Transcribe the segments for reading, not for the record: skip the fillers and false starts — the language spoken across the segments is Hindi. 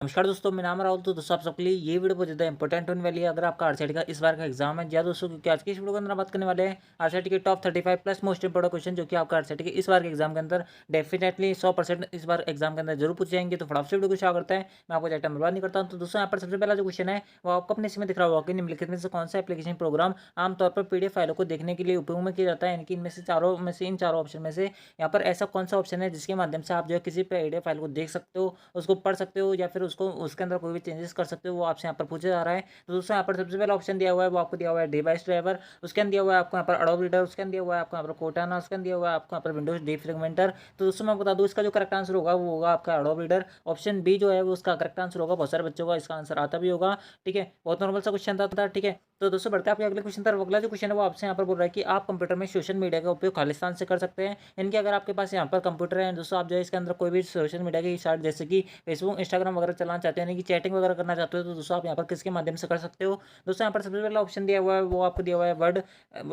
नमस्कार दोस्तों, मेरा नाम राहुल। तो दोस्तों आप सबके लिए ये वीडियो बहुत ज़्यादा इंपॉर्टेंट होने वाली है अगर आपका आरसीटी का इस बार का एग्जाम है। या दोस्तों, क्योंकि आज की इस वीडियो के अंदर हम बात करने वाले हैं आरसीटी के top 35 plus most important question जो कि आपका आरसीटी के इस बार के एग्जाम के अंदर डेफिनेटली 100% इस बार एग्जाम के अंदर जरूर पूछ जाएंगे। तो फटाफट से वीडियो को शुरू करते हैं। मैं आपको ज़्यादा बर्बाद नहीं करता हूँ। तो दोस्तों यहाँ पर सबसे पहला जो क्वेश्चन है वो आपको अपने इसमें दिख रहा होगा कि निम्नलिखित में से कौन सा एप्लीकेशन प्रोग्राम आमतौर पर पीडीएफ फाइलों को देखने के लिए उपयोग में किया जाता है। यानी कि इनमें से चारों में से इन चारों ऑप्शन में से यहाँ पर ऐसा कौन सा ऑप्शन है जिसके माध्यम से आप जो है किसी पीडीएफ फाइल को देख सकते हो, उसको पढ़ सकते हो या फिर उसको उसके अंदर कोई भी चेंजेस कर सकते हो, वो आपसे यहाँ पर पूछा जा रहा है। तो दोस्तों यहाँ पर सबसे पहला ऑप्शन दिया हुआ है वो आपको दिया हुआ है डिवाइस ड्राइवर, उसके अंदर दिया हुआ है आपको यहाँ पर अडोब रीडर, उसके अंदर दिया हुआ है आपको यहाँ पर कोटाना, उसके अंदर दिया हुआ है आपको यहाँ पर विंडोज डी फ्रेगमेंटर। तो दोस्तों मैं बता दूँ इसका जो करेक्ट आंसर होगा वो होगा आपका अडोब रीडर। ऑप्शन बी जो है वो उसका करेक्ट आंसर होगा। बहुत सारे बच्चों का इसका आंसर आता भी होगा। ठीक है, बहुत नॉर्मल सा क्वेश्चन था। ठीक है, तो दोस्तों बढ़ते हैं आपके अगले क्वेश्चन तरफ। अगला जो क्वेश्चन है वो आपसे यहाँ पर बोल रहा है कि आप कंप्यूटर में सोशल मीडिया का उपयोग खालिस्तान से कर सकते हैं। यानी कि अगर आपके पास यहाँ पर कंप्यूटर है दोस्तों, आप जो है इसके अंदर कोई भी सोशल मीडिया की साइट जैसे कि फेसबुक इंस्टाग्राम वगैरह चलाना चाहते हैं, यानी कि चैटिंग वगैरह करना चाहते हो, तो दोस्तों आप यहाँ पर किसके माध्यम से कर सकते हो। दोस्तों यहाँ पर सबसे पहला ऑप्शन दिया हुआ है वो आपको दिया हुआ है वर्ड,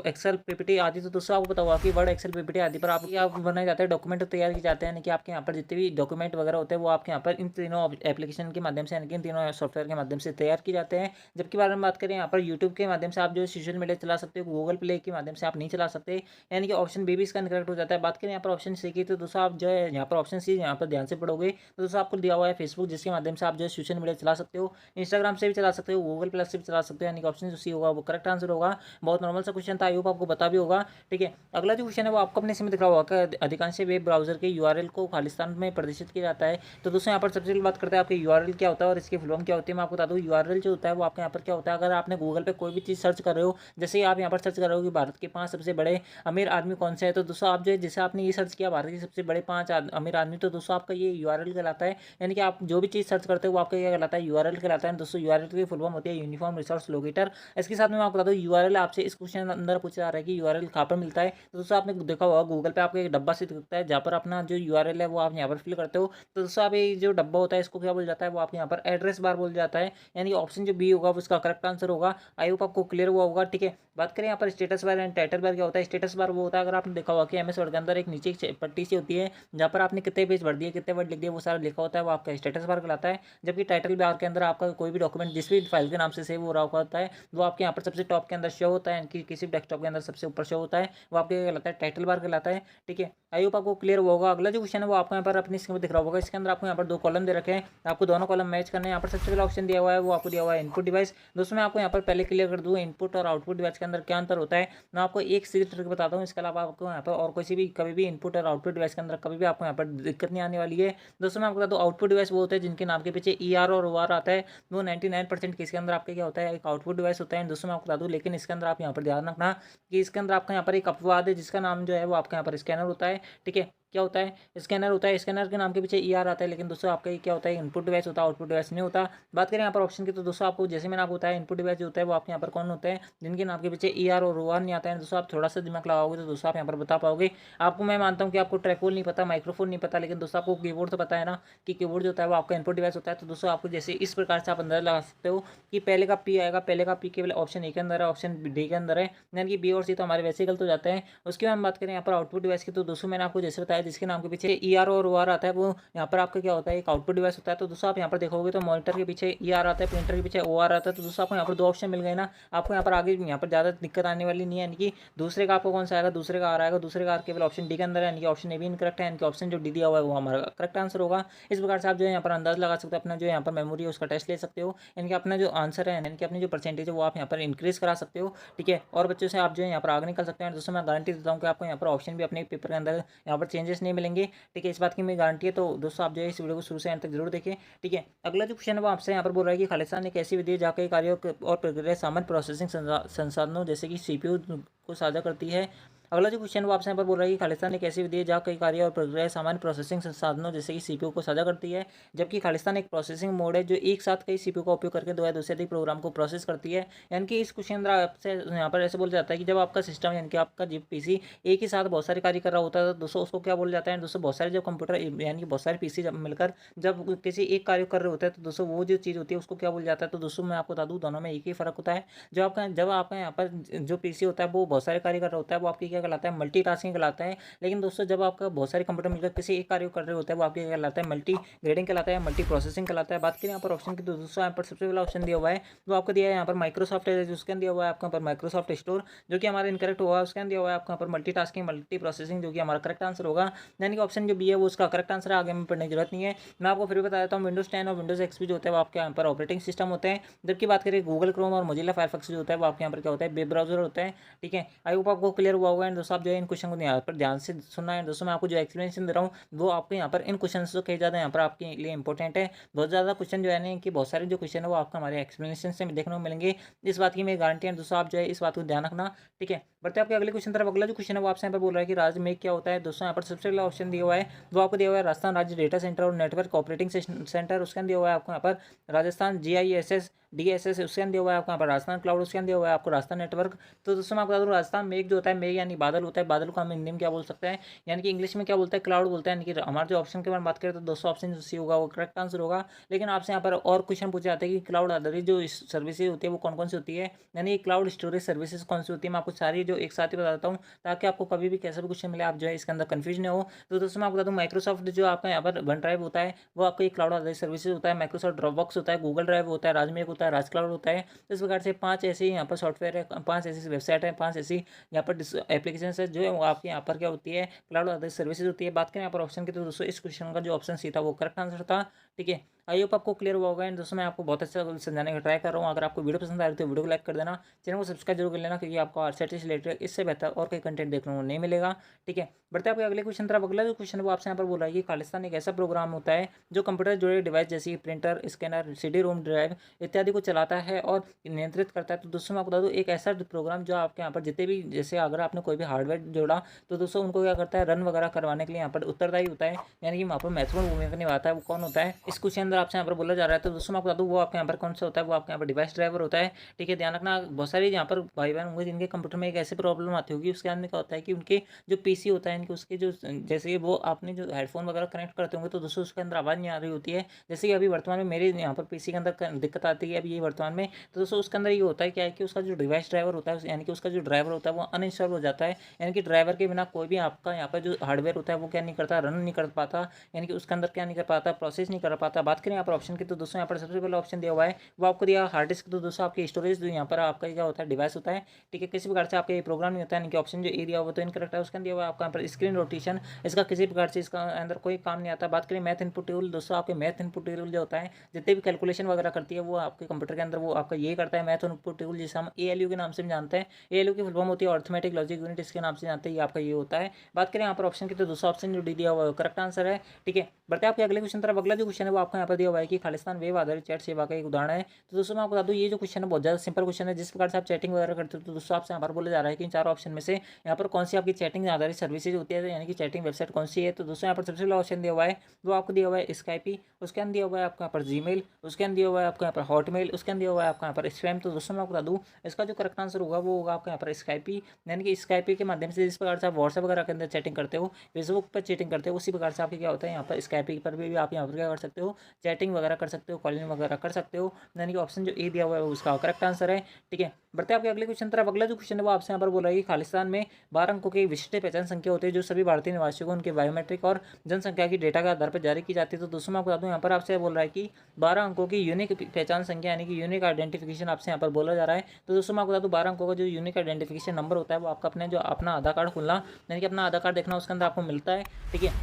एक्सेल, पीपीटी आदि। तो दोस्तों आपको पता होगा कि वर्ड, एक्सेल, पीपीटी आदि पर आप बनाए जाते हैं, डॉक्यूमेंट तैयार किए जाते हैं। यानी कि आपके यहाँ पर जितने भी डॉक्यूमेंट वगैरह होते हैं वो आपके यहाँ पर इन तीनों एप्लीकेशन के माध्यम से, यानी कि इन तीनों सॉफ्टवेयर के माध्यम से तैयार किए जाते हैं। जबकि बारे में बात करें यहाँ पर यूट्यूब के माध्यम से आप जो सोशल मीडिया चला सकते हो, गूगल प्ले के माध्यम से आप नहीं चला सकते। यानी कि ऑप्शन बी भी इसका इनकरेक्ट हो जाता है। बात करें यहाँ पर ऑप्शन सी की, तो दोस्तों आप जो है यहाँ पर ऑप्शन सी यहाँ पर ध्यान से पढ़ोगे तो दोस्तों आपको दिया हुआ है फेसबुक, जिसके माध्यम से आप जो है सोशल मीडिया चला सकते हो, इंस्टाग्राम से भी चला सकते हो, गूगल प्लस से भी चला सकते हो। यानी कि ऑप्शन जो सी होगा वो करेक्ट आंसर होगा। बहुत नॉर्मल सा क्वेश्चन था, आई होप आपको पता भी होगा। ठीक है, अगला जो क्वेश्चन है वो आपको अपने इसमें दिख रहा होगा कि अधिकांश वेब ब्राउजर के यूआरएल को खालिस्तान में प्रदर्शित किया जाता है। तो दोस्तों यहाँ पर सबसे पहले बात करते हैं आपके यूआरएल क्या होता है और इसकी फुल फॉर्म क्या होती है। मैं आपको बता दूँ यूआरएल जो होता है वो आपके यहाँ पर क्या होता है। अगर आपने गूगल पे कोई भी चीज़ सर्च कर रहे हो, जैसे आप यहाँ पर सर्च कर रहे हो कि भारत के 5 सबसे बड़े अमीर आदमी कौन से है, तो दोस्तों आप जो है जैसे आपने ये सर्च किया भारत के सबसे बड़े 5 अमीर आदमी, तो दोस्तों आपका ये यूआरएल कहलाता है। यानी कि आप जो भी चीज़ सर्च करते हो वो आपका क्या कहलाता है, यूआरएल कहलाता है। दोस्तों यूआरएल की फुल फॉर्म होती है यूनिफॉर्म रिसोर्स लोकेटर। इसके साथ में मैं आपको बता दूँ यूआरएल आपसे इस क्वेश्चन अंदर पूछा जा रहा है कि यूआरएल कहाँ पर मिलता है। तो दोस्तों आपने देखा होगा गूगल पे आपको एक डब्बा से दिखता है जहाँ पर अपना जो यूआरएल है वो आप यहाँ पर फिल करते हो। तो दोस्तों आप ये जो डब्बा होता है इसको क्या बोल जाता है, वो आपके यहाँ पर एड्रेस बार बोल जाता है। यानी ऑप्शन जो बी होगा वो इसका करेक्ट आंसर होगा। आई होप आपको क्लियर हुआ होगा। ठीक है, बात करें यहाँ पर status bar and title bar क्या होता है। स्टेटस बार वो होता है, अगर आपने देखा होगा कि एमएस वर्ड के अंदर एक नीचे एक पट्टी सी होती है जहाँ पर आपने कितने पेज भर दिए, कितने वर्ड लिख दिए, वो सारा लिखा होता है, वो आपका स्टेटस बार कहलाता है। जबकि टाइटल बार के अंदर आपका कोई भी डॉक्यूमेंट जिस भी फाइल के नाम से सेव हो रहा होता है वो आपके यहाँ पर सबसे टॉप के अंदर शो होता है, यानी कि किसी डेस्कटॉप के अंदर सबसे ऊपर शो होता है, वो आपके क्या कहलाता है, टाइटल बार कहलाता है। ठीक है, आई होप आपको क्लियर हुआ होगा। अगला जो क्वेश्चन है वो आपको यहाँ पर अपनी स्क्रीन पर दिख रहा होगा। इसके अंदर आपको यहाँ पर दो कॉलम दे रखे हैं, आपको दोनों कॉलम मैच करने हैं। यहाँ पर सबसे पहला ऑप्शन दिया हुआ है वो आपको दिया हुआ है इनपुट डिवाइस। दोस्तों मैं आपको यहाँ पर पहले क्लियर कर दूँ इनपुट और आउटपुट डिवाइस के अंदर क्या अंतर होता है। मैं आपको एक सीधी ट्रिक बताता हूँ, इसके अलावा आपको यहाँ पर और किसी भी कभी भी इनपुट और आउटपुट डिवाइस के अंदर कभी भी आपको यहाँ पर दिक्कत नहीं आने वाली है। दोस्तों मैं आपको बता दूँ आउटपुट डिवाइस वो होते हैं जिनके नाम के पीछे ई आर और ओ आर आता है। वो 99% किसके अंदर आपके क्या होता है, एक आउटपुट डिवाइस होता है। दोस्तों मैं आपको बता दूँ लेकिन इसके अंदर आप यहाँ पर ध्यान रखना कि इसके अंदर आपका यहाँ पर एक अपवाद है जिसका नाम जो है वो आपका यहाँ पर स्कैनर होता है। ठीक है, क्या होता है, स्कैनर होता है। स्कैनर के नाम के पीछे ई आर आता है, लेकिन दोस्तों आपका ये क्या होता है, इनपुट डिवाइस होता है, आउटपुट डिवाइस नहीं होता। बात करें यहाँ पर ऑप्शन की, तो दोस्तों आपको जैसे मैंने आपको बताया इनपुट डिवाइस जो होता है वो आपके यहाँ पर कौन होता है, जिनके नाम के पीछे ई आर और ओ आर नहीं आता है। दोस्तों आप थोड़ा सा दिमाग लगाओगे तो दोस्तों आप यहाँ पर बता पाओगे। आपको मैं मानता हूँ कि आपको ट्रैकहोल नहीं पता, माइक्रोफोन नहीं पता, लेकिन दोस्तों आपको कीबोर्ड तो पता है ना कि कीबोर्ड जो होता है वो आपका इनपुट डिवाइस होता है। तो दोस्तों आपको जैसे इस प्रकार से आप अंदाजा लगा सकते हो कि पहले का पी आएगा, पहले का पी केवल ऑप्शन ए के अंदर है, ऑप्शन डी के अंदर है, यानी कि बी और सी तो हमारे वैसे ही गलत हो जाते हैं। उसके बाद हम बात करें यहाँ पर आउटपुट डिवाइस की, तो दोस्तों मैंने आपको जैसे बताया जिसके नाम के पीछे ई आर और ओ आर आता है वो यहाँ पर आपका क्या होता है, एक आउटपुट डिवाइस होता है। तो दोस्तों आप यहाँ पर देखोगे तो मॉनिटर के पीछे ई आर आता है, प्रिंटर के पीछे ओ आर आता है। तो दोस्तों आपको यहाँ पर दो ऑप्शन मिल गए ना, आपको यहाँ पर आगे यहाँ पर ज़्यादा दिक्कत आने वाली नहीं है। यानी कि दूसरे का आपको कौन सा आएगा, दूसरे का आ रहा है, दूसरे का केवल ऑप्शन डी के अंदर है, यानी कि ऑप्शन ए भी इनकरेक्ट है, यानी कि ऑप्शन जो डी दिया हुआ है वो हमारा करेक्ट आंसर होगा। इस प्रकार से आप जो है यहाँ पर अंदाज लगा सकते हो, अपना जो यहाँ पर मेमोरी है उसका टेस्ट ले सकते हो, यानी कि अपना जो आंसर है यानी कि अपनी जो परसेंटेज है वो आप यहाँ पर इंक्रीज करा सकते हो। ठीक है, और बच्चों से आप जो है यहाँ पर आगे निकल सकते हैं। दोस्तों मैं गारंटी देता हूँ कि आपको यहाँ पर ऑप्शन भी अपने पेपर के अंदर यहाँ पर चेंजेस नहीं मिलेंगे। ठीक है, इस बात की मेरी गारंटी है। तो दोस्तों आप जो है इस वीडियो को शुरू से अंत तक जरूर देखें। ठीक है, अगला जो क्वेश्चन है वो आपसे यहाँ पर बोल रहा है कि खालिस्तान एक ऐसी विधि है जहाँ कई कार्यों और प्रक्रिया सामान्य प्रोसेसिंग संसाधनों जैसे कि सीपीयू को साझा करती है। अगला जो क्वेश्चन वो आपसे यहाँ पर बोल रहा है कि खालिस्तान एक ऐसी विधि है जहाँ कई कार्य और प्रक्रिया सामान्य प्रोसेसिंग संसाधनों जैसे कि सीपीयू को साझा करती है, जबकि खालिस्तान एक प्रोसेसिंग मोड है जो एक साथ कई सीपीयू का उपयोग करके दो या दो से अधिक प्रोग्राम को प्रोसेस करती है। यानी कि इस क्वेश्चन अंदर आपसे यहाँ पर ऐसे बोला जाता है कि जब आपका सिस्टम यानी कि आपका जी पीसी एक ही साथ बहुत सारे कार्य कर रहा होता है तो दोस्तों उसको क्या बोला जाता है। दोस्तों बहुत सारे जब कंप्यूटर यानी कि बहुत सारे पीसी जब मिलकर जब किसी एक कार्य कर रहे होते हैं तो दोस्तों वो जो चीज़ होती है उसको क्या बोला जाता है। तो दोस्तों मैं आपको बता दूँ दोनों में एक ही फ़र्क होता है। जब आपका यहाँ पर जो पीसी होता है वो बहुत सारे कार्य कर रहा होता है वो आपकी क्या क्या कहलाता है, मल्टीटास्किंग कहलाता है। लेकिन दोस्तों जब आपका बहुत सारे कंप्यूटर मिलकर किसी एक कार्य को कर रहे होते हैं वो आपके क्या कहलाता है, मल्टी ग्रेडिंग कहलाता है, मल्टी प्रोसेसिंग कहलाता है। बात करें यहाँ पर ऑप्शन की, तो दोस्तों यहाँ पर सबसे पहला ऑप्शन दिया हुआ है वो आपको दिया है यहाँ पर माइक्रोसॉफ्ट है, उसके अंदर दिया हुआ है आपका पर माइक्रोसॉफ्ट स्टोर, जो कि हमारा इनकरेक्ट हुआ है। उसके अंदर दिया हुआ है आपका पर मल्टीटास्किंग मल्टी प्रोसेसिंग, जो कि हमारा करेक्ट आंसर होगा। यानी कि ऑप्शन जो बी है वो उसका करेक्ट आंसर है, आगे में पढ़ने की जरूरत नहीं है। मैं आपको फिर बता देता हूँ, विंडोज 10 और विंडोज एक्सपी जो होता है वो आपके यहाँ पर ऑपरेटिंग सिस्टम होते हैं। जबकि बात करें गूगल क्रोम और मोजिला फायरफॉक्स जो होता है वो आपके यहाँ पर क्या होता है, वेब ब्राउजर होता है। ठीक है, आई होप आपको क्लियर हुआ होगा। एंड दोस्तों आप जो है इन क्वेश्चन को यहाँ पर ध्यान से सुनना है। दोस्तों मैं आपको जो एक्सप्लेनेशन दे रहा हूँ वो आपको यहाँ पर इन क्वेश्चन जो कई ज़्यादा यहाँ पर आपके लिए इंपॉर्टेंट है। बहुत ज़्यादा क्वेश्चन जो है ना कि बहुत सारे जो क्वेश्चन है वो आपको हमारे एक्सप्लेनेशन से देखने को मिलेंगे, इस बात की मेरी गारंटी है। दोस्तों आप जो है इस बात को ध्यान रखना। ठीक है, बढ़ते आपके अगले क्वेश्चन तरफ। अगला जो क्वेश्चन है वो आपसे यहाँ पर बोल रहा है कि राज्य में क्या होता है। दोस्तों यहाँ पर सबसे पहला ऑप्शन दिया हुआ है वो आपको दिया हुआ है राजस्थान राज्य डेटा सेंटर और नेटवर्क ऑपरेटिंग सेंटर। उसके अंदर दिया हुआ है आपको यहाँ पर राजस्थान GISS DSS, उसके अंदर दिया हुआ है आपको यहाँ पर राजस्थान क्लाउड, उसके अंदर दिया हुआ है आपको राजस्थान नेटवर्क। तो दोस्तों मैं आपको बता दूँ, राजस्थान मेघ जो होता है, मेघ यानी बादल होता है, बादल को हम हिंदी में क्या बोल सकते हैं, यानी कि इंग्लिश में क्या बोलते हैं, क्लाउड बोलते हैं। यानी कि हमारे जो ऑप्शन के बारे में बात करें तो दोस्तों ऑप्शन जो सी होगा वो करेक्ट आंसर होगा। लेकिन आपसे यहाँ पर और क्वेश्चन पूछे जाते हैं कि क्लाउड आधारित जो सर्विसेज होती है वो कौन कौन सी होती है, यानी क्लाउड स्टोरेज सर्विसेज कौन सी होती है। मैं आपको सारी जो एक साथ ही बताता हूँ ताकि आपको कभी भी कैसा भी क्वेश्चन मिले आप जो है इसके अंदर कंफ्यूज नहीं हो। तो दोस्तों मैं आपको बता दूँ, माइक्रोसॉफ्ट जो आपका यहाँ पर वन ड्राइव होता है वो आपको एक क्लाउड आधारित सर्विसेज होता है। माइक्रोसॉफ्ट ड्रॉपबॉक्स होता है, गूगल ड्राइव होता है, राजमेक होता है, राज क्लाउड होता है। इस प्रकार से 5 ऐसे यहाँ पर सॉफ्टवेयर है, 5 ऐसी वेबसाइट है, 5 ऐसी यहाँ पर एप्लीकेशन है जो है वो आपके यहाँ पर क्या होती है, क्लाउड आधारित सर्विसेज होती है। बात करें यहाँ पर ऑप्शन की, तो दोस्तों इस क्वेश्चन का जो ऑप्शन सी था वो करेक्ट आंसर था। ठीक है, आई होप आपको क्लियर हुआ होगा। एंड दोस्तों मैं आपको बहुत अच्छा समझाने का ट्राई कर रहा हूँ। अगर आपको वीडियो पसंद आ रही है तो वीडियो को लाइक कर देना, चैनल को सब्सक्राइब जरूर कर लेना, क्योंकि आपको आरसीटी से रिलेटेड इससे बेहतर और कोई कंटेंट देखने को नहीं मिलेगा। ठीक है, बढ़ते आपके अगले क्वेश्चन तरफ। अगला जो क्वेश्चन है वो आपसे यहाँ पर बोल रहा है कि खालिस्तान एक ऐसा प्रोग्राम होता है जो कंप्यूटर जुड़े डिवाइस जैसे प्रिंटर, स्कैनर, CD-ROM ड्राइव इत्यादि को चलाता है और नियंत्रित करता है। तो दोस्तों मैं आपको बता दूँ, एक ऐसा प्रोग्राम जो आपके यहाँ पर जितने भी, जैसे अगर आपने कोई भी हार्डवेयर जोड़ा तो दोस्तों उनको क्या करता है, रन वगैरह करवाने के लिए यहाँ पर उत्तरदायी होता है, यानी कि वहाँ पर महत्वपूर्ण भूमिका निभाता है। वो कौन होता है, इस क्वेश्चन अंदर आपसे यहाँ पर बोला जा रहा है। तो दोस्तों मैं आपको बता दूँ वो आपके यहाँ पर कौन सा होता है, वो आपके यहाँ पर डिवाइस ड्राइवर होता है। ठीक है, ध्यान रखना, बहुत सारे यहाँ पर भाई बहन होंगे जिनके कंप्यूटर में एक ऐसी प्रॉब्लम आती होगी, उसके अंदर क्या होता है कि उनके जो PC होता है, इनके उसके जो जैसे वो आपने जो हेडफोन वगैरह कनेक्ट करते होंगे तो दोस्तों उसके अंदर आवाज़ नहीं आ रही होती है। जैसे कि अभी वर्तमान में मेरे यहाँ पर PC के अंदर दिक्कत आती है अभी ये वर्तमान में। तो दोस्तों उसके अंदर ये होता है क्या है कि उसका जो डिवाइस ड्राइवर होता है, यानी कि उसका जो ड्राइवर होता है वो अनइंस्टॉल हो जाता है। यानी कि ड्राइवर के बिना कोई भी आपका यहाँ पर जो हार्डवेयर होता है वो क्या नहीं करता, रन नहीं कर पाता, यानी कि उसके अंदर क्या नहीं कर पाता, प्रोसेस नहीं कर पाता। बात करें यहाँ पर ऑप्शन की, तो दोस्तों यहाँ पर सबसे पहले ऑप्शन दिया हुआ है वो आपको दिया हार्ड डिस्क। तो दोस्तों आपकी स्टोरेज यहाँ पर आपका क्या होता है, डिवाइस होता है। ठीक है, किसी प्रकार से आपका ये प्रोग्राम नहीं होता है, यानी कि ऑप्शन जो ए दिया हुआ तो इनकरेक्ट है। उसके अंदर दिया हुआ है आपका यहाँ पर स्क्रीन रोटेशन, इसका किसी प्रकार से इसका अंदर कोई काम नहीं आता। बात करें मैथ इनपुट टेबल, दोस्तों आपके मैथ इनपुट टेबल जो होता है जितने भी कैलकुलेशन वगैरह करती है वो आपके कंप्यूटर के अंदर वो आपका ये करता है, मैथ इनपुट टेबल, जिसे हम ALU के नाम से जानते हैं। ALU की फुल फॉर्म होती है अर्थमेटिक लॉजिक यूनिट, इसके नाम से जानते हैं, ये आपका ये होता है। बात करें यहाँ पर ऑप्शन की, तो दूसरा ऑप्शन जो डी दिया हुआ है करेक्ट आंसर है। ठीक है, बढ़ते हैं आपके अगले क्वेश्चन तरफ। अगला जो क्वेश्चन है वो आपको यहाँ पर दिया हुआ है कि खालिस्तान वेब आधारित चैट सेवा का एक उदाहरण है। तो दोस्तों मैं आपको बता दूँ ये जो क्वेश्चन है बहुत ज़्यादा सिंपल क्वेश्चन है। जिस प्रकार से आप चैटिंग वगैरह करते हो तो दोस्तों आपसे यहाँ पर बोला जा रहा है कि इन चारों ऑप्शन में से यहाँ पर कौन सी आपकी चैटिंग आधारित सर्विसेज होती है, यानी कि चैटिंग वेबसाइट कौन सी है। तो दोस्तों यहाँ पर सबसे पहला ऑप्शन दिया हुआ है वो आपको दिया हुआ है स्काइपी, उसके अंदर दिया हुआ है आपको यहाँ पर जीमेल, उसके अंदर दिया हुआ है आपको यहाँ पर हॉटमेल, उसके अंदर दिया हुआ है आपको यहाँ पर स्पैम। तो दोस्तों मैं आपको बता दूँ इसका जो करेक्ट आंसर होगा वो होगा आपका यहाँ पर स्काइपी, यानी कि स्काइपी के माध्यम से जिस प्रकार से आप व्हाट्सएप वगैरह के अंदर चैटिंग करते हो, फेसबुक पर चैटिंग करते हो, उसी प्रकार से आपके क्या होता है यहाँ पर स्काइपी पर भी आप यहाँ पर क्या कर सकते हो, चैटिंग वगैरह कर सकते हो, कॉलिंग वगैरह कर सकते हो। यानी कि ऑप्शन जो ए दिया हुआ है उसका करेक्ट आंसर है। ठीक है, बढ़ते आपके अगले क्वेश्चन तरफ। अगला जो क्वेश्चन है वो आपसे यहाँ पर बोल रहा है कि खालिस्तान में 12 अंकों की विशिष्ट पहचान संख्या होती है जो सभी भारतीय निवासियों को उनके बायोमेट्रिक और जनसंख्या की डेटा के आधार पर जारी की जाती है। तो दोस्तों मैं आपको बता दूं यहाँ पर आपसे बोल रहा है कि 12 अंकों की यूनिक पहचान संख्या, यानी कि यूनिक आइडेंटिफिकेशन आपसे यहाँ पर बोला जा रहा है। तो दोस्तों मैं आपको बता दूं 12 अंकों का जो यूनिक आइडेंटिफिकेशन नंबर होता है वो आपका अपने जो अपना आधार कार्ड खुलना, यानी कि अपना आधार कार्ड देखना, उसके अंदर आपको मिलता है। ठीक है,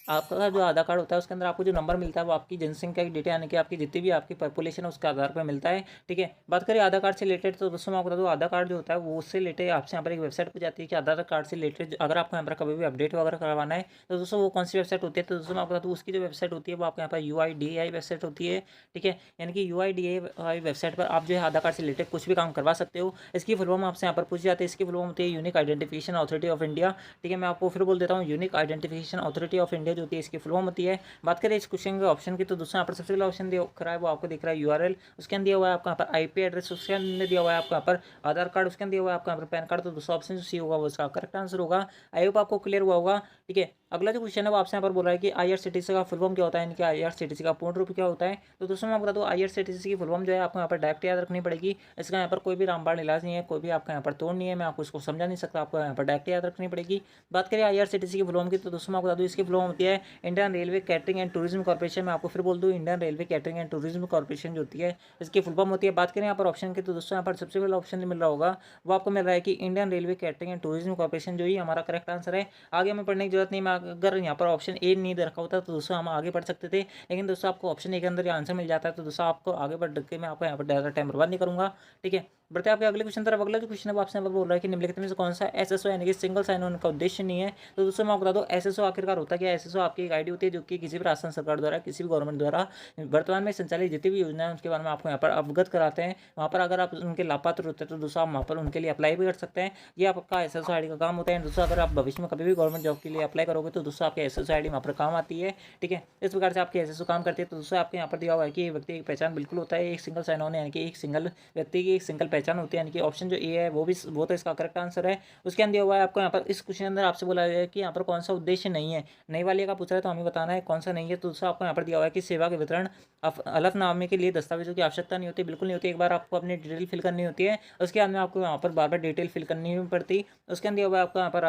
आपका जो आधार कार्ड होता है उसके अंदर आपको जो नंबर मिलता है वो आपकी जनसंख्या की डेटा, यानी कि आपकी जितनी भी आपकी पॉपुलेशन है उसके आधार पर मिलता है। ठीक है, बात करें आधार कार्ड से रिलेटेड, तो दोस्तों मैं आपको बता दूँ आधार कार्ड जो होता है वो उससे रिलेटेड आपसे यहाँ पर एक वेबसाइट पर जाती है कि आधार कार्ड से रिलेटेड अगर आपको यहाँ पर कभी भी अपडेट वगैरह करवाना है तो दोस्तों वो कौन सी वेबसाइट होती है। तो दोस्तों मैं आपको बता दूँ उसकी जो वेबसाइट होती है वो आपको यहाँ पर UIDAI वेबसाइट होती है। ठीक है, यानी कि UIDAI वेबसाइट पर आप जो है आधार कार्ड से रिलेटेड कुछ भी काम करवा सकते हो। इसकी फुल फॉर्म आपसे यहाँ पर पूछी जाती है, इसकी फुल फॉर्म होती है unique identification authority of India. ठीक है, मैं आपको फिर बोल देता हूँ unique identification authority of India जो होती है इसकी फुल फॉर्म है। बात करें इस क्वेश्चन के ऑप्शन की, तो दोस्तों यहाँ पर सबसे पहला ऑप्शन दिया रहा है वो आपको दिख रहा है URL, उसके अंदर दिया हुआ है आपका यहाँ पर IP एड्रेस, उसके अंदर दिया हुआ है आपका यहाँ पर आधार कार्ड, उसके अंदर दिया हुआ है आपका यहाँ पर पैन कार्ड। तो दूसरा ऑप्शन सी होगा वो इसका करेक्ट आंसर होगा। आई होप आपको क्लियर हुआ होगा। ठीक है, अगला जो क्वेश्चन है वो आपसे यहाँ पर बोल रहा है कि आईआरसीटीसी का फुल फॉर्म क्या होता है, यानी कि आईआरसीटीसी का पूर्ण रूप क्या होता है। तो दोस्तों मैं आपको बता दूँ, आईआरसीटीसी की फुल फॉर्म जो है आपको यहाँ पर डायरेक्ट याद रखनी पड़ेगी। इसका यहाँ पर कोई भी रामबाण इलाज नहीं है, कोई भी आपका यहाँ पर तोड़ नहीं है, मैं आपको इसको समझा नहीं सकता, आपको यहाँ पर डायरेक्ट याद रखनी पड़ेगी। बात करें आईआरसीटीसी की फुल फॉर्म की, तो दोस्तों मैं आपको बता दूँ इसकी फुल फॉर्म होती है Indian railway catering and tourism corporation. मैं आपको फिर बोल दूँ, Indian railway catering and tourism corporation जो होती है इसकी फुल फॉर्म होती है। बात करें यहाँ पर ऑप्शन की, तो दोस्तों यहाँ पर सबसे पहला ऑप्शन मिल रहा होगा वो आपको मिल रहा है कि Indian railway catering and tourism corporation, जो ही हमारा करेक्ट आंसर है। आगे हमें पढ़ने की जरूरत नहीं, मैं अगर यहाँ पर ऑप्शन ए नहीं दे रखा होता तो दोस्तों हम आगे बढ़ सकते थे, लेकिन दोस्तों आपको ऑप्शन ए के अंदर आंसर मिल जाता है, तो दोस्तों आपको आगे बढ़ के मैं आपको यहाँ पर ज़्यादा टाइम बर्बाद नहीं करूँगा। ठीक है, बढ़ते हैं आपके अगले क्वेश्चन तरफ। अगला जो क्वेश्चन है वो आपसे यहाँ पर बोल रहा है कि निम्नलिखित में से कौन सा एसएसओ यानी कि सिंगल साइन ऑन का उद्देश्य नहीं है। तो दोस्तों मैं आपको बता दूँ एसएसओ आखिरकार होता क्या है। एसएसओ आपकी एक आईडी होती है जो कि किसी भी राजस्थान सरकार द्वारा, किसी भी गवर्नमेंट द्वारा वर्तमान में संचालित जितनी भी योजना है उसके बारे में आपको यहाँ पर अवगत कराते हैं। वहाँ पर अगर आप उनके लाभपात्र होते हैं तो दोस्तों आप वहाँ पर उनके लिए अप्लाई भी कर सकते हैं। ये आपका एसएसओ आईडी का काम होता है। दोस्तों अगर आप भविष्य में कभी भी गवर्नमेंट जॉब के लिए अप्लाई करोगे तो दोस्तों आपके एसएसओ आईडी वहाँ पर काम आती है। ठीक है, इस प्रकार से आपके एसएसओ काम करती है। तो दोस्तों आपके यहाँ पर दिया हुआ है कि ये व्यक्ति की पहचान बिल्कुल होता है, एक सिंगल साइन ऑन यानी कि एक सिंगल व्यक्ति की एक सिंगल पहचान होती है, यानी कि ऑप्शन जो ए है वो तो इसका करेक्ट आंसर है। उसके अंदर दिया हुआ है आपको यहाँ पर इस क्वेश्चन के अंदर आपसे बोला गया है कि यहाँ पर कौन सा उद्देश्य नहीं है। नई वाले का पूछ रहा है तो हमें बताना है कौन सा नहीं है। तो दूसरा आपको यहाँ पर दिया हुआ है कि सेवा के वितरण हलफनामे के लिए दस्तावेजों की आवश्यकता नहीं होती, बिल्कुल नहीं होती। एक बार आपको अपनी डिटेल फिल करनी होती है, उसके बाद में आपको यहाँ पर बार बार डिटेल फिल करनी भी पड़ती। उसके अंदर दिया हुआ है आपको यहाँ पर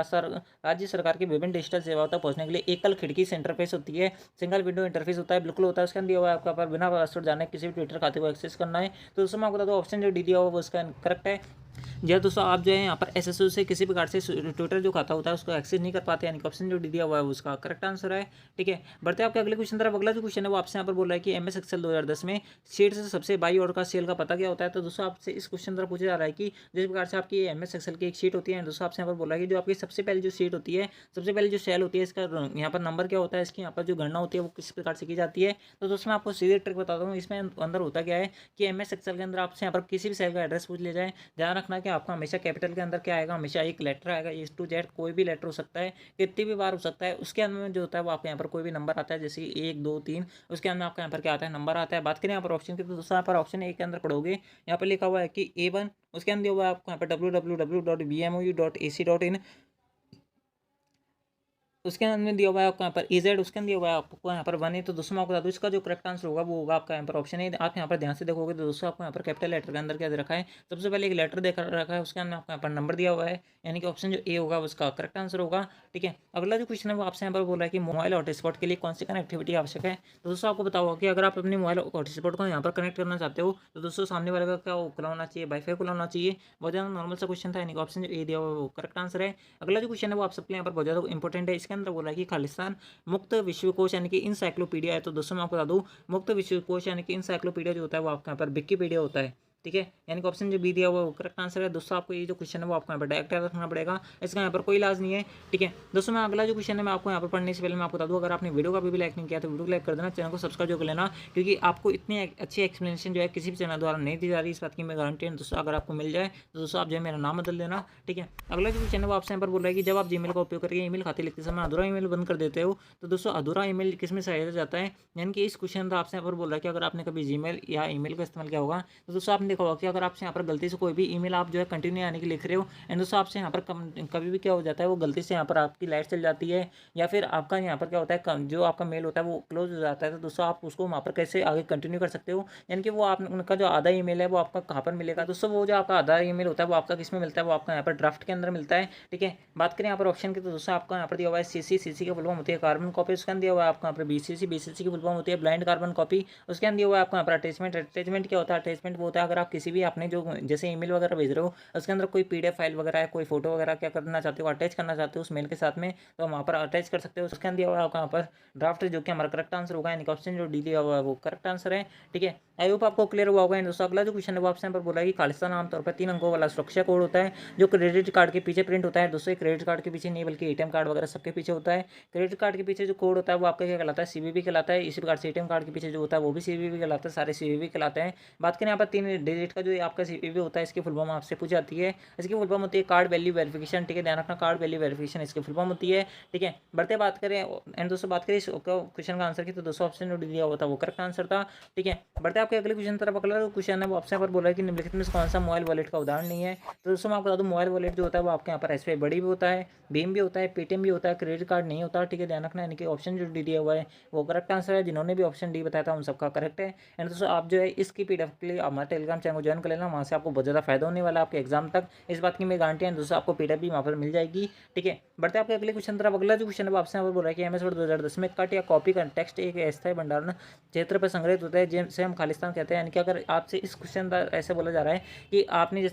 राज्य सरकार की विभिन्न डिजिटल सेवाओं तक पहुंचने के लिए एकल खिड़की से इंटरफेस होती है, सिंगल विंडो इंटरफेस होता है, बिल्कुल होता है। उसके अंदर दिया हुआ है आपका पर बिना पासवर्ड जाने किसी भी ट्विटर खाते को एक्सेस करना है। तो दोस्तों मैं आपको बता दूं ऑप्शन जो डी दिया हुआ वो उसका करेक्ट है। जी हाँ दोस्तों, आप जो है यहाँ पर एसएसओ से किसी प्रकार से ट्विटर जो खाता होता है उसको एक्सेस नहीं कर पाते, यानी कि ऑप्शन जो डी दिया हुआ है उसका करेक्ट आंसर है। ठीक है, बढ़ते हैं आपके अगले क्वेश्चन तरफ। अगला जो क्वेश्चन है वो आपसे यहाँ पर बोल रहा है कि एमएस एक्सेल 2010 में शीट से सबसे बाई ओर का सेल का पता क्या होता है। तो दोस्तों आपसे इस क्वेश्चन तरफ पूछा जा रहा है कि जिस प्रकार से आपकी एमएस एक्सेल की एक शीट होती है, दोस्तों आपसे यहाँ पर बोला है कि जो आपकी सबसे पहली जो शीट होती है, सबसे पहले जो सेल होती है, इसका यहाँ पर नंबर क्या होता है, इसकी यहाँ पर जो गणना होती है वो किस प्रकार से की जाती है। तो दोस्तों मैं आपको सीधे ट्रिक बताता हूँ। इसमें अंदर होता क्या है कि एमएस एक्सेल के अंदर आपसे यहाँ पर किसी भी सेल का एड्रेस पूछ लिया जाए, ध्यान रखना कि आपका हमेशा कैपिटल के अंदर क्या आएगा, हमेशा एक लेटर आएगा। ए टू जेड कोई भी लेटर हो सकता है, कितनी भी बार हो सकता है। उसके अंदर में जो होता है वो आपके यहाँ पर कोई भी नंबर आता है, जैसे 1 2 3, उसके अंदर आपका यहाँ पर क्या आता है, नंबर आता है। बात करें यहाँ पर ऑप्शन की, तो दोस्तों यहाँ पर ऑप्शन ए के अंदर पढ़ोगे, यहाँ पर लिखा हुआ है कि A1, उसके अंदर हुआ है आपको यहाँ पर www.bmou.ac.in, उसके अंदर दिया हुआ है आपको यहाँ पर इजेड, उसके अंदर दिया हुआ है आपको यहाँ पर 1 है। तो दोस्तों मैं आपको बता दूँ इसका जो करेक्ट आंसर होगा वो होगा आपका यहाँ पर ऑप्शन है। आप यहाँ पर ध्यान से देखोगे तो दोस्तों आपको यहाँ पर कैपिटल लेटर के अंदर क्या दे रखा है, सबसे पहले एक लेटर दे रखा है, उसके अंदर आपको यहाँ पर नंबर दिया हुआ है, यानी कि ऑप्शन जो ए होगा उसका करेक्ट आंसर होगा। ठीक है, अगला जो क्वेश्चन है वो आपसे यहाँ पर बोल रहा है कि मोबाइल हॉटस्पॉट के लिए कौन सी कनेक्टिविटी आवश्यक है। तो दोस्तों आपको बताओ कि अगर आप अपने मोबाइल हॉटस्पॉट को यहाँ पर कनेक्ट करना चाहते हो तो दोस्तों सामने वाले का क्या खुला होना चाहिए, वाईफाई खुला होना चाहिए। बहुत ज़्यादा नॉर्मल सा क्वेश्चन था, यानी कि ऑप्शन जो ए दिया हुआ वो करेक्ट आंसर है। अगला जो क्वेश्चन है वो आप सबके यहाँ पर बहुत ज़्यादा इंपॉर्टेंट है। इसके अंदर बोल रहा है कि खालिस्तान मुक्त विश्वकोश यानी कि इंसाइक्लोपीडिया है। तो दोस्तों मैं आपको बता दूं मुक्त विश्वकोश यानी कि इंसाइक्लोपीडिया जो होता है वो आपके यहाँ पर विकिपीडिया होता है। ठीक है, यानी कि ऑप्शन जो बी दिया हुआ वो करेक्ट आंसर है। दोस्तों आपको ये जो क्वेश्चन है वो आपको यहाँ पर डायरेक्ट याद रखना पड़ेगा, इसका यहाँ पर कोई इलाज नहीं है। ठीक है दोस्तों, मैं अगला जो क्वेश्चन है मैं आपको यहाँ पर पढ़ने से पहले मैं आपको बता दूँ, अगर आपने वीडियो का भी लाइक नहीं किया तो वीडियो को लाइक कर देना, चैनल को सब्सक्राइब कर लेना, क्योंकि आपको इतनी अच्छी एक्सप्लेनेशन जो है किसी भी चैनल द्वारा नहीं दी जा रही, इस बात की मैं गारंटी है। दोस्तों अगर आपको मिल जाए तो दोस्तों आप जो है मेरा नाम बदल देना। ठीक है, अगला जो क्वेश्चन है वो आपसे यहाँ पर बोल रहा है कि जब आप जीमेल का उपयोग करके ईमेल खाते लिखते समय अधूरा ईमेल बंद कर देते हो तो दोस्तों अधूरा ईमेल किस में सहायता जाता है। यानी कि इस क्वेश्चन आपसे यहाँ पर बोल रहा है कि अगर आपने कभी जीमेल या ईमेल का इस्तेमाल किया होगा तो दोस्तों आपने देखा होगा कि अगर आपसे यहाँ पर गलती से कोई भी ईमेल आप जो है कंटिन्यू आने की लिख रहे हो एंड दोस्तों आपसे यहाँ पर कभी भी क्या हो जाता है वो गलती से यहाँ पर आपकी लाइट चल जाती है, या फिर आपका यहाँ पर क्या होता है जो आपका मेल होता है वो क्लोज हो जाता है, तो दोस्तों आप उसको वहाँ पर कैसे आगे कंटिन्यू कर सकते हो। यानी कि वो आप उनका जो आधा ईमेल है वो आपका कहाँ पर मिलेगा दोस्तों, वो जो आपका आधा ईमेल होता है वो आपका किस में मिलता है, वो आपका यहाँ पर ड्राफ्ट के अंदर मिलता है। ठीक है, बात करें यहाँ पर ऑप्शन की, तो दोस्तों आपका यहाँ पर दिया हुआ है सीसी का फुल फॉर्म होती है कार्बन कॉपी, उसके अंदर दिया हुआ है आपका यहाँ पर बीसीसी की फुल फॉर्म होती है ब्लाइंड कार्बन कॉपी, उसके अंदर दिया हुआ है आपका यहाँ पर अटैचमेंट क्या होता है, अटैचमेंट वो होता है अगर आप किसी भी आपने जो जैसे ईमेल वगैरह भेज रहे हो उसके अंदर कोई पीडीएफ फाइल वगैरह है, कोई फोटो वगैरह क्या करना चाहते हो, अटैच करना चाहते हो उस मेल के साथ में, तो वहाँ पर अटैच कर सकते हो। उसके अंदर दिया हुआ है आपका यहाँ पर ड्राफ्ट जो कि हमारा करेक्ट आंसर होगा, यानी कि ऑप्शन जो डी दिया हुआ है वो करेक्ट आंसर है। ठीक है, आई होप आपको क्लियर हुआ होगा। दोस्तों अगला जो क्वेश्चन है वो आपसे यहाँ पर बोला है कि खालिस्तान आमतौर पर 3 अंकों वाला सुरक्षा कोड होता है जो क्रेडिट कार्ड के पीछे प्रिंट होता है। दोस्तों क्रेडिट कार्ड के पीछे नहीं बल्कि एटीएम कार्ड वगैरह सबके पीछे होता है। क्रेडिट कार्ड के पीछे जो कोड होता है वो आपका क्या कहलाता है, सीवीवी कहलाता है। इसी प्रकार से एटीएम कार्ड के पीछे जो होता है वो भी सीवीवी कहलाता है, सारे सीवीवी कहलाते हैं। बात करें यहाँ पर 3 डिजिट का जो आपका सीवीवी होता है इसकी फुल फॉर्म आपसे पूछ जाती है। इसकी फुल फॉर्म होती है कार्ड वैल्यू वेरिफिकेशन, ठीक है, ध्यान रखना, कार्ड वैल्यू वेरिफिकेशन इसकी फुल फॉर्म होती है, ठीक है। बढ़ते बात करें एंड दोस्तों बात करें इस क्वेश्चन का आंसर की, तो दोस्तों ऑप्शन जो दिया हुआ था वो करेक्ट आंसर था, ठीक है। बढ़ते आपके अगले क्वेश्चन तरफ। अगला क्वेश्चन है वो आपसे पर बोल रहा है कि निम्नलिखित में से कौन सा मोबाइल वॉलेट का उदाहरण नहीं है। तो दोस्तों मैं आपको बता दूं मोबाइल वॉलेट जो होता है वो आपके यहाँ पर एसबीआई बड़ी भी होता है, भीम भी होता है, पेटीएम भी होता है, क्रेडिट कार्ड नहीं होता, ठीक है, ध्यान रखना। यानी कि ऑप्शन जो डी दिया हुआ है वो करेक्ट आंसर है। जिन्होंने भी ऑप्शन डी बताया था उन सबका करेक्ट है। एंड दोस्तों आप जो है इसकी पीडीएफ के लिए हमारे टेलीग्राम चैनल को ज्वाइन कर लेना, वहाँ से आपको बहुत ज़्यादा फायदा होने वाला है आपके एग्जाम तक, इस बात की मैं गारंटी है। दोस्तों आपको पीडीएफ भी वहाँ पर मिल जाएगी, ठीक है। बढ़ते आपके अगले क्वेश्चन तरफ। अगला जो क्वेश्चन है वो आपसे यहाँ पर बोल रहा है कि एमएस वर्ड 2010 में कट या कॉपी का टेक्स्ट एक अस्थायी भंडारण क्षेत्र पर संग्रहित होता है जिसे हम खालिस्तान कहते हैं। यानी कि अगर आपसे इस क्वेश्चन का ऐसे बोला जा रहा है कि आपने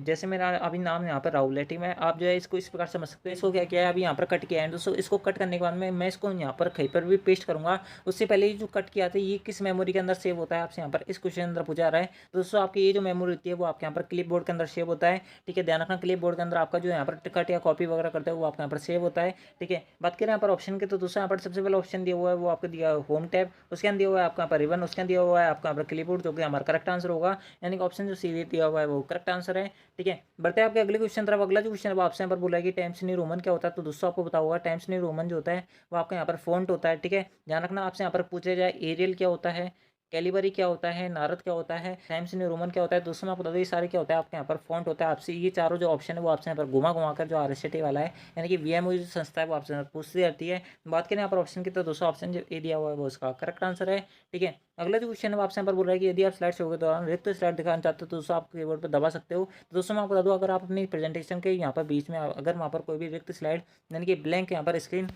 जैसे मेरा अभी नाम यहाँ पर राहुल है, ठीक है, आप जो है इसको इस प्रकार समझ सकते हैं। इसको क्या किया है अभी यहाँ पर कट किया है दोस्तों। इसको कट करने के बाद में मैं इसको यहाँ पर कहीं पर भी पेस्ट करूँगा, उससे पहले ये जो कट किया था ये किस मेमोरी के अंदर सेव होता है, आपसे यहाँ पर इस क्वेश्चन अंदर पूछा रहा है। तो दोस्तों आपकी ये जो मेमोरी होती है वो आपके यहाँ पर क्लिप बोर्ड के अंदर सेव होता है, ठीक है, ध्यान रखना। क्लिप बोर्ड के अंदर आपका जो यहाँ पर कट या कॉपी वगैरह करते हैं वो आपके यहाँ पर सेव होता है, ठीक है। बात करें यहाँ पर ऑप्शन के, तो दोस्तों यहाँ पर सबसे पहले ऑप्शन दिया हुआ है वो आपको दिया होम टैब, उसके अंदर दिया हुआ है आपका यहाँ पर रिबन, उसके अंदर दिया हुआ है आपका यहाँ पर क्लिप बोर्ड, जो कि हमारा करेक्ट आंसर होगा। यानी कि ऑप्शन जो सी दिया हुआ है वो करेक्ट आंसर है, ठीक है। बढ़ते हैं आपके अगले क्वेश्चन तरफ। अगला जो क्वेश्चन है वो आपसे यहाँ पर बोला है कि टाइम्स न्यू रोमन क्या होता है। तो दोस्तों आपको पता होगा टाइम्स न्यू रोमन जो होता है वो आपका यहाँ पर फॉन्ट होता है, ठीक है, ध्यान रखना। आपसे यहाँ पर पूछा जाए एरियल क्या होता है, कैलिबरी क्या होता है, नारद क्या होता है, टाइम्स न्यू रोमन क्या होता है, दोस्तों मैं आपको बता दूं ये सारे क्या होता है आपके यहाँ पर फॉन्ट होता है। आपसे ये चारों जो ऑप्शन है वो आपसे यहाँ पर घुमा घुमा कर जो आरएसटी वाला है यानी कि वीएमओ जो संस्था है वो आपसे पूछती रहती है। बात करें यहाँ पर ऑप्शन की, तो दोस्तों ऑप्शन जो ए दिया हुआ है वो उसका करेक्ट आंसर है, ठीक है। अगला जो क्वेश्चन है वो आपसे यहाँ पर बोल रहा है कि यदि आप स्लाइड शो के दौरान रिक्त स्लाइड दिखाना चाहते हो तो दोस्तों आप कीबोर्ड पर दबा सकते हो। तो दोस्तों मैं आपको बता दूं अगर आप अपनी प्रेजेंटेशन के यहाँ पर बीच में अगर वहाँ पर कोई भी रिक्त स्लाइड यानी कि ब्लैंक यहाँ पर स्क्रीन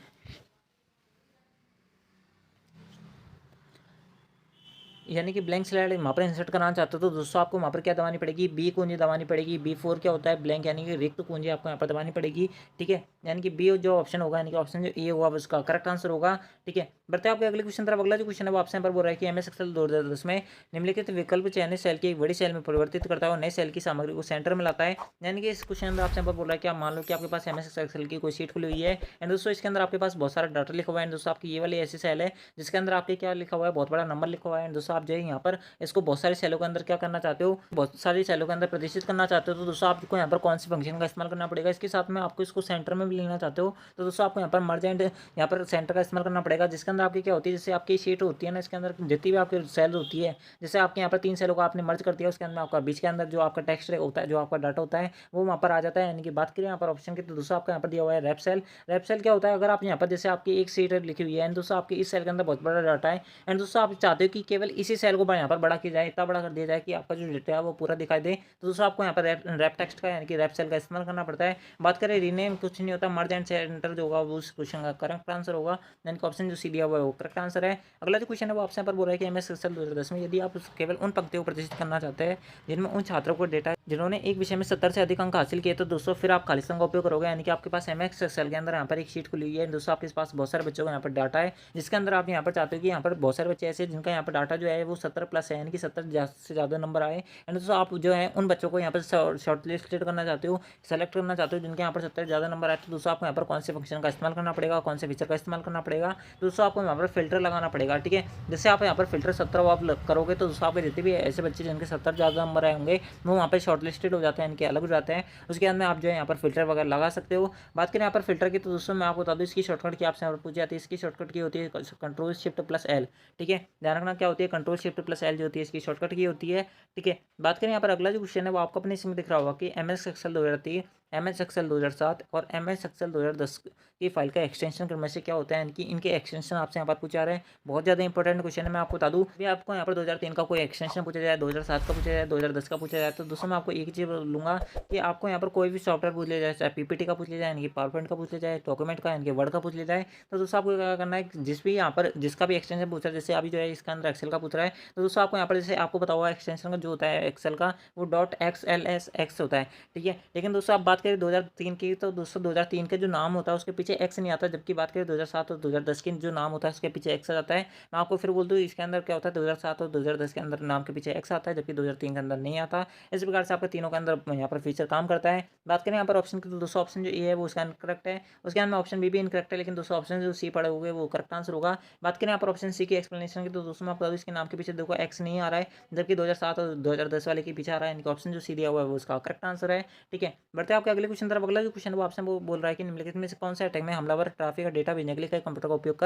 यानी कि ब्लैंक स्लाइड वहाँ पर इंसर्ट कराना चाहते हो तो दोस्तों आपको वहाँ पर क्या दबानी पड़ेगी, बी कुंजी दबानी पड़ेगी। B4 क्या होता है ब्लैंक यानी कि रिक्त कुंजी आपको यहाँ पर दबानी पड़ेगी, ठीक है। यानी कि बी जो ऑप्शन होगा यानी कि ऑप्शन जो ए होगा उसका करेक्ट आंसर होगा, ठीक है। बढ़ते आपके अगले क्वेश्चन तरफ। अगला जो क्वेश्चन है वो आपसे यहाँ पर बोल रहा है कि एमएस एक्सेल 2010 में निम्नलिखित विकल्प चयनित सेल की एक बड़ी सेल में परिवर्तित करता है और नए सेल की सामग्री को सेंटर में लाता है। यानी कि इस क्वेश्चन अंदर आपसे यहाँ पर बोल रहा है कि आप मान लो कि आपके पास एमएस एक्सेल की कोई शीट खुली हुई है एंड दोस्तों इसके अंदर आपके पास बहुत सारा डाटा लिखा हुआ है। दोस्तों आपकी ये वाली ऐसी सेल है जिसके अंदर आपके क्या लिखा हुआ है, बहुत बड़ा नंबर लिखा हुआ है। दोस्तों आप जो है यहाँ पर इसको बहुत सारे सेलों के अंदर क्या करना चाहते हो, बहुत सारी सेलों के अंदर प्रदर्शित करना चाहते हो। तो दोस्तों आपको यहाँ पर कौन सी फंक्शन का इस्तेमाल करना पड़ेगा, इसके साथ में आपको इसको सेंटर में भी लेना चाहते हो तो दोस्तों आपको यहाँ पर मर्ज एंड यहाँ पर सेंटर का इस्तेमाल करना पड़ेगा, जिसके अंदर आपकी क्या होती है, जैसे आपकी शीट होती है ना, इसके अंदर जितनी भी आपकी सेल होती है, जैसे आपके यहाँ पर 3 सेलों को आपने मर्ज कर दिया, उसके अंदर आपका बीच के अंदर जो आपका टेक्स्ट होता है, जो आपका डाटा होता है वो वहाँ पर आ जाता है। यानी कि बात करें यहाँ पर ऑप्शन की, तो दोस्तों आपका यहाँ पर दिया हुआ है रैप सेल। रैप सेल क्या होता है, अगर आप यहाँ पर जैसे आपकी एक सीट लिखी हुई है एंड दोस्तों आपकी इस सेल के अंदर बहुत बड़ा डाटा है एंड दोस्तों आप चाहते हो कि केवल इसी सेल को यहाँ पर बड़ा किया जाए, इतना बड़ा कर दिया जाए कि आपका जो डेटा है वो पूरा दिखाई दे, तो दोस्तों आपको यहाँ पर रैप टेक्स्ट का यानी कि रैप सेल का इस्तेमाल करना पड़ता है। बात करें रीनेम, कुछ नहीं होता, मर्ज एंड सेंटर जो होगा वो उस क्वेश्चन का करेक्ट आंसर होगा, यानी कि ऑप्शन जो सी दिया हुआ है वो करेक्ट आंसर है। अगला जो क्वेश्चन है वो आपसे यहाँ पर बोल रहा है कि एमएस एक्सेल 2010 में यदि आप केवल उन पंक्तियों को प्रदर्शित करना चाहते हैं जिनमें उन छात्रों को डेटा जिन्होंने एक विषय में 70 से अधिक अंक हासिल किए, तो दोस्तों फिर आप खालिस्तान का उपयोग करोगे। यानी कि आपके पास एमएस एक्सेल के अंदर यहाँ पर एक शीट खुली हुई है दोस्तों, आपके पास बहुत सारे बच्चों का यहाँ पर डाटा है, जिसके अंदर आप यहाँ पर चाहते हो कि यहाँ पर बहुत सारे बच्चे ऐसे जिनका यहाँ पर डाटा जो है वो 70+ है, यानी कि 70 से ज़्यादा नंबर आए। एंड दोस्तों आप जो है उन बच्चों को यहाँ पर शॉर्ट लिस्टेड करना चाहते हो, सेलेक्ट करना चाहते हो जिनके यहाँ पर 70 से ज़्यादा नंबर आए, तो दोस्तों आपको यहाँ पर कौन से फंक्शन का इस्तेमाल करना पड़ेगा, कौन से फीचर का इस्तेमाल करना पड़ेगा, तो दोस्तों आपको यहाँ पर फिल्टर लगाना पड़ेगा, ठीक है। जैसे आप यहाँ पर फिल्टर 17 आप करोगे तो दोस्तों आपके जितने भी ऐसे बच्चे जिनके 70 ज़्यादा नंबर आए होंगे वो वहाँ पर शॉर्ट लिस्टेड हो जाते हैं, इनके अलग हो जाते हैं, उसके अंदर आप जो है यहाँ पर फिल्टर वगैरह लगा सकते हो। बात करें यहाँ पर फिल्टर की, तो दोस्तों मैं आपको बता दूँ इसकी शॉर्टकट की आपसे यहाँ पर पूछी जाती है। इसकी शॉर्टकट की होती है Ctrl+Shift+L, ठीक है, ध्यान रखना क्या होती है Ctrl+Shift+L जो होती है इसकी शॉर्टकट की होती है, ठीक है। बात करें यहाँ पर अगला जो क्वेश्चन है वो आपको अपने इसमें दिख रहा होगा कि एमएस एक्सेल 2003, एमएस एक्सेल 2007 और एमएस एक्सेल 2010 की फाइल का एक्सटेंशन में से क्या होता है, इनकी इनके एक्सटेंशन आपसे यहाँ पर पूछा रहे हैं। बहुत ज़्यादा इंपॉर्टेंट क्वेश्चन है, मैं आपको बता दूँ भी आपको यहाँ पर 2003 का कोई एक्सटेंशन पूछा जाए, 2007 का पूछा जाए, 2010 का पूछा जाए, तो दोस्तों मैं आपको एक चीज़ बोलूँगा कि आपको यहाँ पर कोई भी सॉफ्टवेयर पूछ लिया जाए, चाहे पीपीटी का पूछ लिया जाए यानी कि पावर पॉइंट का पूछ लिया जाए, डॉक्यूमेंट का यानी कि वर्ड का पूछ लिया जाए, तो दोस्तों आपको क्या करना है, जिस भी यहाँ पर जिसका भी एक्सटेंशन पूछ रहा है, जैसे अभी जो है इसके अंदर एक्सेल का पूछ रहा है, तो दोस्तों आपको यहाँ पर जैसे आपको पता हुआ एक्सटेंशन का जो होता है एक्सेल का वो .xlsx होता है, ठीक है। लेकिन दोस्तों आप बात बात करें 2003 की तो दोस्तों 2003 का जो नाम होता है उसके पीछे एक्स नहीं आता, जबकि बात करें 2007 और 2010 की जो नाम होता है उसके पीछे एक्स आ जाता है। मैं आपको फिर बोल दूँ इसके अंदर क्या होता है, 2007 और 2010 के अंदर नाम के पीछे एक्स आता है, जबकि 2003 के अंदर नहीं आता। इस प्रकार से आपका तीनों के अंदर यहाँ पर फीचर काम करता है। बात करें यहाँ पर ऑप्शन की तो दोस्तों ऑप्शन जो ए है वो उसका इनकरेक्ट है, उसके अंदर ऑप्शन बी भी इनकरेक्ट है, लेकिन दोस्तों ऑप्शन जो सी पड़े हुए वो करेक्ट आंसर होगा। बात करें यहाँ पर ऑप्शन सी की एक्सप्लेनेशन की तो दोस्तों मैं आपको बता दूं इसके नाम के पीछे देखो एक्स नहीं आ रहा है, जबकि 2007 और 2010 वाले के पीछे आ रहा है, इनका ऑप्शन जो सी दिया हुआ है वो उसका करेक्ट आंसर है। ठीक है, बढ़ते हैं आपके अगले क्वेश्चन तरफ। अगला जो क्वेश्चन है वो आपसे वो बोल रहा है कि निम्नलिखित में से कौन सा अटैक में हमलावर ट्रैफिक का डेटा भेजने के लिए कई कंप्यूटर का उपयोग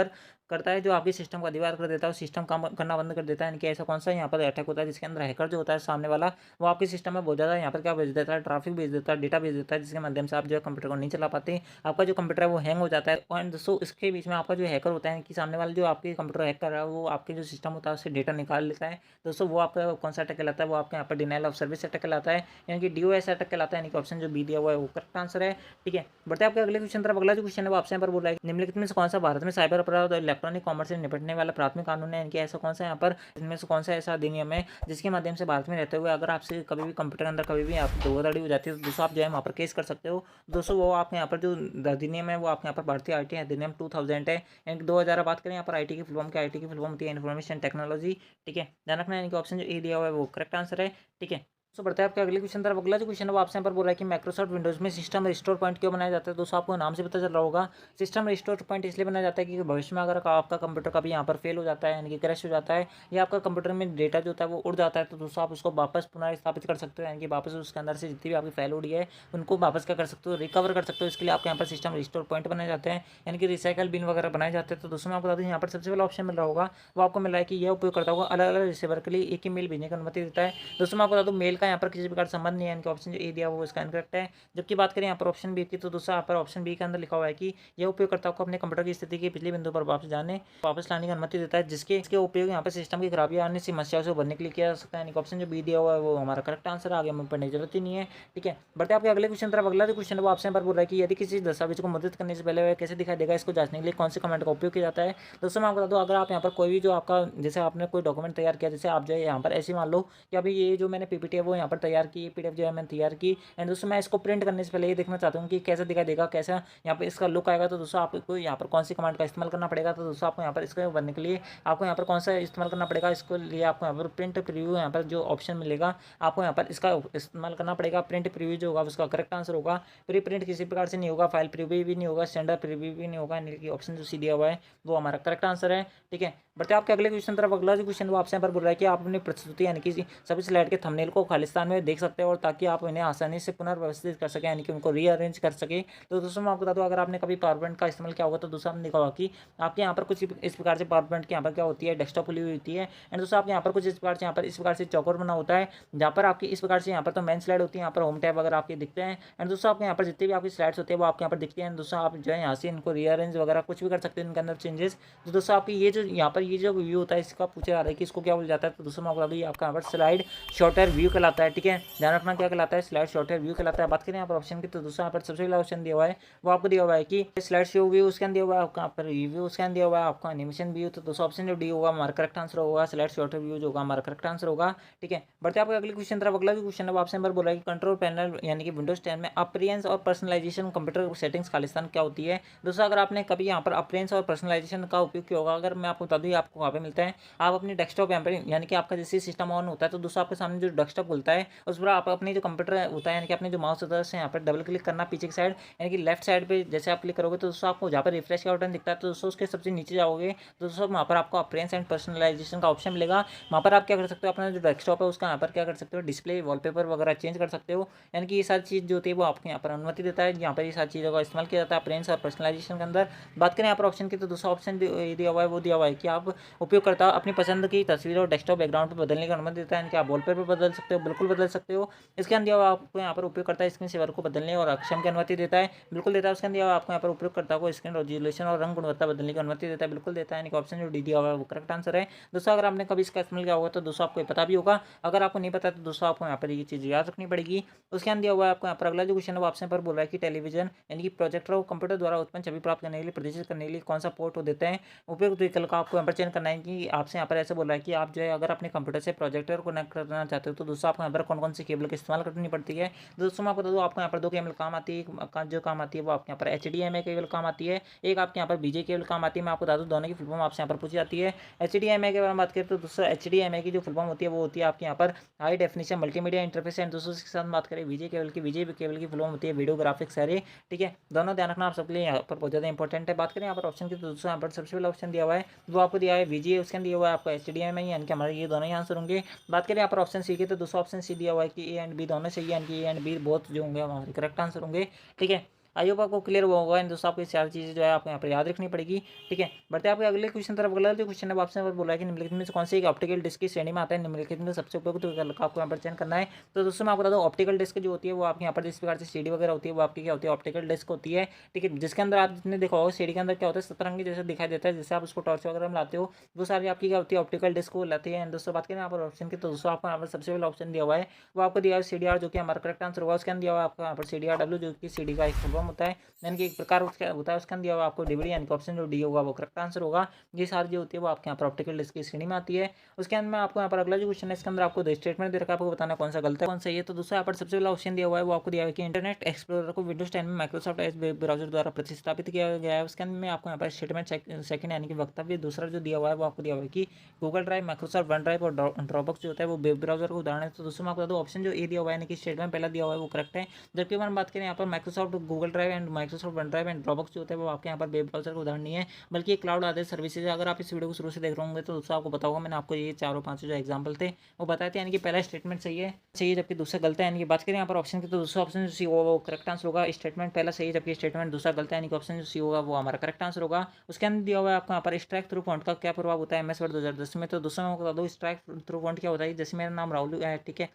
करता है जो आपके सिस्टम का दीवार कर देता है और सिस्टम काम करना बंद कर देता है। इनके ऐसा कौन सा यहाँ पर अटैक होता है जिसके अंदर हैकर जो होता है सामने वाला वो आपके सिस्टम में बहुत ज़्यादा यहाँ पर क्या भेज देता है, ट्रैफिक भेज देता है, डेटा भेज देता है, जिसके माध्यम से आप जो है कंप्यूटर को नहीं चला पाते, आपका जो कंप्यूटर है वो हैंग हो जाता है। और दोस्तों इसके बीच में आपका जो हैकर होता है कि सामने वाला जो आपके कंप्यूटर हैक कर रहा है वो आपके जो सिस्टम होता है उससे डेटा निकाल लेता है। दोस्तों वो आपका कौन सा अटैक कहलाता है, वो आपके यहाँ पर डिनाइल ऑफ सर्विस अटैक कहलाता है, यानी कि डीओएस अटैक कहलाता है। यानी कि ऑप्शन जो बी दिया हुआ है वो करेक्ट आंसर है। ठीक है, बढ़ते हैं आपके अगले क्वेश्चन तरफ। अगला जो क्वेश्चन है वो आपसे यहाँ पर बोल रहा है निम्नलिखित में से कौन सा भारत में साइबर अपराध और इलेक्ट्रॉनिक कॉमर्स से निपटने वाला प्राथमिक कानून है, इनके ऐसा कौन सा यहाँ पर इनमें से कौन सा ऐसा अधिनियम है जिसके माध्यम से भारत में रहते हुए अगर आपसे कभी भी कंप्यूटर के अंदर कभी भी आप धोखाधड़ी हो जाती है तो दोस्तों आप जो है वहाँ पर केस कर सकते हो। दोस्तों वो आपके यहाँ पर जो अधिनियम है वो आपके यहाँ पर भारतीय आईटी अधिनियम 2000 है, यानी कि 2000 बात करें यहाँ पर आईटी की फुल फॉर्म की, आईटी की फुल फॉर्म होती है इन्फॉर्मेशन टेक्नोलॉजी। ठीक है, ध्यान रखना है, यानी कि ऑप्शन जो ए दिया हुआ है वो करेक्ट आंसर है। ठीक है, तो बढ़ता है आपके अगले क्वेश्चन तरफ। अगला जो क्वेश्चन है वो आपसे यहाँ पर बोल रहा है कि माइक्रोसॉफ्ट विंडोज में सिस्टम रिस्टोर पॉइंट क्यों बनाया जाता है। दोस्तों आपको नाम से पता चल रहा होगा, सिस्टम रिस्टोर पॉइंट इसलिए बनाया जाता है कि भविष्य में अगर आपका कंप्यूटर कभी यहाँ पर फेल हो जाता है यानी कि क्रैश हो जाता है या आपका कंप्यूटर में डेटा जो होता है वो उड़ जाता है तो दोस्तों आप उसको वापस पुनः स्थापित कर सकते हो, यानी कि वापस उसके अंदर से जितनी भी आपकी फाइल उड़ी है उनको वापस क्या कर सकते हो, रिकवर कर सकते हो। इसके लिए आपके यहाँ पर सिस्टम रिस्टोर पॉइंट बनाए जाते हैं, यानी कि रिसाइकल बिन वगैरह बनाए जाते हैं। तो दोस्तों मैं आपको बता दूँ यहाँ पर सबसे पहला ऑप्शन मिल रहा होगा वो आपको मिल रहा है कि यह उपयोगकर्ता को अलग अलग रिसीवर के लिए एक ही मेल भेजने की अनुमति देता है। दोस्तों मैं आपको बता दूँ मेल का यहाँ पर किसी प्रकार संबंध नहीं है, इनका ऑप्शन जो ए दिया वो इसका इनकरेक्ट है। जबकि बात करें यहाँ पर ऑप्शन बी की तो दोस्तों यहाँ पर ऑप्शन बी के अंदर लिखा हुआ है कि यह उपयोगकर्ता को अपने कंप्यूटर की स्थिति के पिछले बिंदु पर वापस लाने की अनुमति देता है, जिसके इसके उपयोग यहाँ पर सिस्टम की खराबी या अन्य समस्याओं से उभरने के लिए किया जा सकता है। यानी ऑप्शन जो बी दिया हुआ है वो हमारा करेक्ट आंसर आगे हमें पढ़ने की जरूरत ही नहीं है। ठीक है, बढ़ते आपके अगले क्वेश्चन तरफ। अगला जो क्वेश्चन है वो आपसे पर बोल रहा है कि यदि किसी दस्तावेज को मुद्रित करने से पहले वह कैसे दिखाई देगा इसको जांचने के लिए कौन से कमांड का उपयोग किया जाता है। दोस्तों मैं आपको बता दूँ अगर आप यहाँ पर कोई भी जो आपका जैसे आपने कोई डॉक्यूमेंट तैयार किया, जैसे आप जो है यहाँ पर ऐसे मान लो कि अभी ये जो मैंने पीपीटी है वो यहाँ पर तैयार की, पीडीएफ जो है मैंने तैयार की, एंड दोस्तों मैं इसको प्रिंट करने से पहले ये देखना चाहता हूँ कि कैसा दिखाई देगा, कैसा यहाँ पर इसका लुक आएगा। तो दोस्तों आपको यहाँ पर कौन सी कमांड का इस्तेमाल करना पड़ेगा, तो दोस्तों आपको यहाँ पर इसको बनने के लिए आपको यहाँ पर कौन सा इस्तेमाल करना पड़ेगा, इसको लिए आपको यहाँ पर प्रिंट प्रीव्यू यहाँ पर जो ऑप्शन मिलेगा आपको यहाँ पर इसका इस्तेमाल करना पड़ेगा। प्रिंट प्रीव्यू जो होगा उसका करेक्ट आंसर होगा। प्री प्रिंट किसी प्रकार से नहीं होगा, फाइल प्रीव्यू भी नहीं होगा, स्टैंडर्ड प्रीव्यू भी नहीं होगा, यानी कि ऑप्शन जो सी दिया हुआ है वो हमारा करेक्ट आंसर है। ठीक है, बढ़ते आपके अगले क्वेश्चन तरफ। अगला जो क्वेश्चन वो आपसे यहाँ पर बोल रहा है कि आप अपनी प्रस्तुति यानी कि सभी स्लाइड के थंबनेल को खालिस्तान में देख सकते हो और ताकि आप इन्हें आसानी से पुनर्व्यवस्थित कर सकें यानी कि उनको रीअरेंज कर सके। तो दोस्तों मैं आपको बता दूँ अगर आपने कभी पावर पॉइंट का इस्तेमाल किया होगा तो दोस्तों आपने देखा होगा कि आपके यहाँ पर कुछ इस प्रकार से पावर पॉइंट के यहाँ पर क्या होती है, डेस्कटॉप खुली हुई होती है, एंड दोस्तों आप यहाँ पर कुछ इस प्रकार से यहाँ पर इस प्रकार से चौकोर बना होता है जहाँ पर आपकी इस प्रकार से यहाँ पर तो मेन स्लाइड होती है, यहाँ पर होम टैब वगैरह आपके दिखते हैं, एंड दोस्तों आपके यहाँ पर जितनी भी आपकी स्लाइड्स होती है वो आपके यहाँ पर दिखती हैं। दोस्तों आप जो है यहाँ से इनको रीअरेंज वगैरह कुछ भी कर सकते हैं इनके अंदर चेंजेस। तो दोस्तों आपकी ये जो यहाँ पर ये जो व्यू होता है इसका पूछा जा रहा है कि इसको क्या बोला जाता है, तो दोस्तों मैं आपको बता दूँ ये आपका यहाँ पर स्लाइड शॉर्टर व्यू कहलाता है। ठीक है, ध्यान रखना क्या कहलाता है, स्लाइड शॉर्टर व्यू कहलाता है। बात करें यहाँ पर ऑप्शन की तो दोस्तों यहाँ पर सबसे पहला ऑप्शन दिया हुआ है वो आपको दिया हुआ है कि स्लाइड शो व्यू उसके अंदर दिया हुआ है, आपका यहाँ पर रिव्यू उसके अंदर दिया हुआ है, आपका एनिमेशन व्यू। तो दोस्तों ऑप्शन जो डी होगा हमारा करेक्ट आंसर होगा, स्लाइड शॉर्टर व्यू जो होगा हमारा करेक्ट आंसर होगा। ठीक है, बढ़ते आपके अगले क्वेश्चन तरफ। अगला जो क्वेश्चन है वो आपसे नंबर बोला है कि कंट्रोल पैनल यानी कि विंडोज 10 में अपीयरेंस और पर्सनलाइजेशन कंप्यूटर सेटिंग्स खालिस्तान क्या होती है। दोस्तों अगर आपने कभी यहाँ पर अपीयरेंस और पर्सनलाइजेशन का उपयोग किया होगा, अगर मैं आपको बता दूँ आपको वहाँ पे मिलता है, आप अपनी डेस्कटॉप यहाँ पर यानी कि आपका जैसे सिस्टम ऑन होता है तो दोस्तों आपके सामने जो डेस्कटॉप खुलता है उस पर आप अपनी जो कंप्यूटर होता है यानी कि अपने जो माउस होता है उससे यहाँ पर डबल क्लिक करना पीछे की साइड, यानी कि लेफ्ट साइड पे जैसे आप क्लिक करोगे तो दोस्तों आपको जहाँ पर रिफ्रेश का बटन दिखता है तो दोस्तों उसके सबसे नीचे जाओगे तो दोस्तों वहाँ पर आपको अपीयरेंस एंड पर्सनलाइजेशन का ऑप्शन मिलेगा। वहाँ पर आप क्या कर सकते हो, अपना जो डेस्कटॉप है उसका यहाँ पर क्या कर सकते हो, डिस्प्ले वॉलपेपर वगैरह चेंज कर सकते हो, यानी कि ये सारी चीज़ जो होती है वो आपको यहाँ पर अनुमति देता है, यहाँ पर ये सारी चीज़ों का इस्तेमाल किया जाता है अपीयरेंस और पर्सनलाइजेशन के अंदर। बात करें यहाँ पर ऑप्शन की तो दूसरा ऑप्शन दिया हुआ है वो दिया हुआ है कि आप उपयोगकर्ता अपनी पसंद की तस्वीर और डेस्कटॉप बैकग्राउंड पर बदलने की अनुमति देता है, यानी कि आप वॉलपेपर बदल सकते हो, बिल्कुल बदल सकते हो। इसके अंदर आपको यहाँ पर उपयोगकर्ता स्क्रीन सेवर को बदलने और अक्षम की अनुमति देता है, बिल्कुल देता है। उसके अंदर आपको यहाँ पर उपयोगकर्ता को स्क्रीन रेजोल्यूशन और रंग गुणवत्ता बदलने की अनुमति देता है, बिल्कुल देता है, यानी कि ऑप्शन जो डी दिया हुआ है वो करेक्ट आंसर है। दोस्तों अगर आपने कभी इसका इस्तेमाल किया होगा तो दोस्तों आपको पता भी होगा, अगर आपको नहीं पता तो दोस्तों आपको यहाँ पर ये चीज़ याद रखनी पड़ेगी। उसके अंदर दिया हुआ है आपको यहाँ पर अगला जो क्वेश्चन है वो आपसे पर बोल रहा है कि टेलीविजन यानी कि प्रोजेक्टर और कंप्यूटर द्वारा उत्पन्न छवि प्राप्त करने के लिए प्रदर्शित करने के लिए कौन सा पोर्ट हो देते हैं। उपयुक्त विकल्प का आपको यहाँ पर चयन करना है कि आपसे यहाँ पर ऐसे बोल रहा है कि आप जो है अगर अपने कंप्यूटर से प्रोजेक्टर कनेक्ट करना चाहते हो तो दोस्तों आप आपको यहाँ पर कौन कौन सी केबल का इस्तेमाल करनी पड़ती है। तो दोस्तों मैं आपको बता दूँ, आपको यहाँ पर 2 केबल काम आती है, जो काम आती है वो आपके यहाँ पर HDMI केबल काम आती है, एक आपके यहाँ पर BJ केबल काम आती है। मैं आपको बता दूँ दोनों की फुल फॉर्म आपसे यहाँ पर पूछी जाती है। HDMI के बारे में बात करें तो दोस्तों HDMI की जो फुल फॉर्म होती है वो होती है आपके यहाँ पर high definition multimedia interface. And दोस्तों इसके साथ बात करें BJ केबल की, BJ केबल की फुल फॉर्म होती है वीडियो ग्राफिक्स एरे। ठीक है, दोनों ध्यान रखना आप सबके लिए यहाँ पर बहुत ज़्यादा इंपॉर्टेंट है। बात करें यहाँ पर ऑप्शन की तो दोस्तों यहाँ पर सबसे पहला ऑप्शन दिया हुआ है वो आपको दिया है VJ, उसके अंदर दिया हुआ है आपको HDMI, यानी कि हमारे ये दोनों ही आंसर होंगे। बात करें यहाँ पर ऑप्शन सी की तो दूसरा ऑप्शन सी दिया हुआ है कि A एंड B दोनों सही है, यानी कि A एंड B बोथ जो होंगे हमारे करेक्ट आंसर होंगे। ठीक है, आई होप आपको क्लियर हुआ होगा। इन दोस्तों आपको 4 चीज़ें जो है आपको यहाँ पर याद रखनी पड़ेगी। ठीक है, बढ़ते हैं आपके अगले क्वेश्चन तरफ। अगला जो क्वेश्चन है आपसे बोला है कि निम्नलिखित में से कौन सी एक ऑप्टिकल डिस्क की श्रेणी में आता है, निम्नलिखित में सबसे उपयुक्त विकल्प आपको यहाँ पर चयन करना है। तो दोस्तों मैं आपको बता दूँ ऑप्टिकल डिस्क जो होती है वो आपके यहाँ पर जिस प्रकार से CD वगैरह होती है वो आपकी क्या होती है, ऑप्टिकल डिस्क होती है। ठीक है, जिसके अंदर आप जितने देखा होगा CD के अंदर क्या होता है, सतरंगी जैसे दिखाई देता है, जैसे आप उसको टॉर्च वगैरह में लाते हो वो सारी आपकी क्या होती है, ऑप्टिकल डिस्क को लाती है। दोस्तों बात करें यहाँ पर ऑप्शन की तो दोस्तों आपको यहाँ पर सबसे पहला ऑप्शन दिया हुआ है वो आपको दिया है CDR, जो कि हमारा करेक्ट आंसर होगा। उसके अंदर दिया हुआ है आपको यहाँ पर CDRW, जो कि CD का एक फुल फॉर्म होता है, यानी कि एक प्रकार उसका होता है। उसके अंदर दिया हुआ आपको DVD, यानी कि ऑप्शन जो D होगा वो करेक्ट आंसर होगा। ये सारी जो होती है वो आपके यहाँ पर ऑप्टिकल डिस्क की श्रेणी में आती है। उसके अंदर में आपको यहाँ पर अगला जो क्वेश्चन है इसके अंदर आपको स्टेटमेंट दे रखा है, आपको बताना कौन सा गलत है कौन सही है। तो दोस्तों यहाँ पर सबसे पहला ऑप्शन दिया हुआ है वो आपको दिया है कि इंटरनेट एक्सप्लोरर को विंडोज 10 में माइक्रोसॉफ्ट एज वेब ब्राउजर द्वारा प्रतिस्थापित किया गया है। उसके अंदर में आपको यहाँ पर स्टेटमेंट सेकंड यानी कि वक्तव्य दूसरा जो दिया हुआ है वो आपको दिया हुआ है कि Google drive, Microsoft one drive और ड्रॉपबॉक्स जो होता है वो वेब ब्राउजर को उदाहरण है। तो दोस्तों मैं आपको बता दूँ ऑप्शन जो ए दिया हुआ है यानी कि स्टेटमेंट पहला दिया हुआ है वो करेक्ट है। जबकि हम बात करें यहाँ पर Microsoft Google drive and Microsoft one drive and Dropbox जो होता है वो आपके यहाँ पर वेब ब्राउजर का उदाहरण नहीं है, बल्कि एक क्लाउड आधारित सर्विसेज है। अगर आप इस वीडियो को शुरू से देख रहे होंगे तो दोस्तों आपको पता होगा मैंने आपको ये चारों पांचों जो एग्जाम्पल थे वो बताए थे, यानी कि पहला स्टेटमेंट सही है जबकि दूसरा गलत है। यानी कि बात करें यहाँ पर ऑप्शन की तो दूसरा ऑप्शन जो सी होगा वो करेक्ट आंसर होगा। स्टेटमेंट पहला सही है जबकि स्टेटमेंट दूसरा गलत है, यानी कि ऑप्शन जो सी होगा वो हमारा करेक्ट आंसर होगा। उसके अंदर दिया हुआ है आपको यहाँ पर स्ट्राइक थ्रू फॉन्ट का क्या प्रभाव होता है MS वर्ड 2010 में। तो दोस्तों मैं आपको बता दूँ स्ट्राइक थ्रू फॉन्ट क्या होता है। जैसे मेरा नाम राहुल है, ठीक है,